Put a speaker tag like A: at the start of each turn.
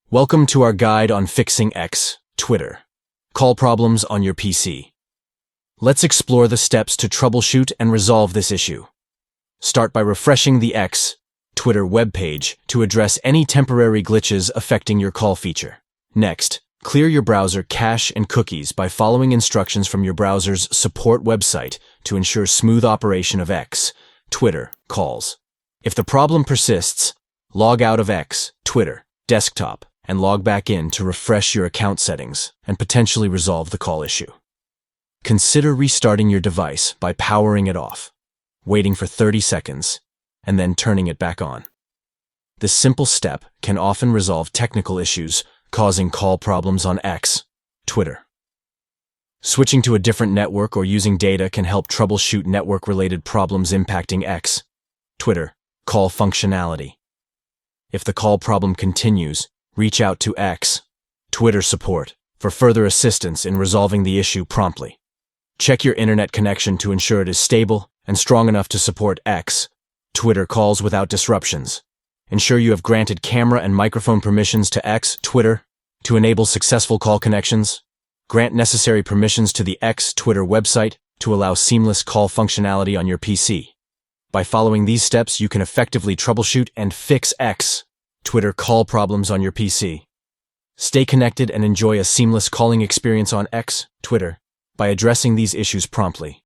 A: Welcome to our guide on fixing X, Twitter. Call problems on your PC. Let's explore the steps to troubleshoot and resolve this issue. Start by refreshing the X, Twitter webpage to address any temporary glitches affecting your call feature. Next, clear your browser cache and cookies by following instructions from your browser's support website to ensure smooth operation of X, Twitter, calls. If the problem persists, log out of X, Twitter, desktop, and log back in to refresh your account settings and potentially resolve the call issue. Consider restarting your device by powering it off, waiting for 30 seconds, and then turning it back on. This simple step can often resolve technical issues causing call problems on X, Twitter. Switching to a different network or using data can help troubleshoot network-related problems impacting X, Twitter, call functionality. If the call problem continues, reach out to X, Twitter support for further assistance in resolving the issue promptly. Check your internet connection to ensure it is stable and strong enough to support X, Twitter calls without disruptions. Ensure you have granted camera and microphone permissions to X, Twitter to enable successful call connections. Grant necessary permissions to the X, Twitter website to allow seamless call functionality on your PC. By following these steps, you can effectively troubleshoot and fix X, Twitter call problems on your PC. Stay connected and enjoy a seamless calling experience on X, Twitter, by addressing these issues promptly.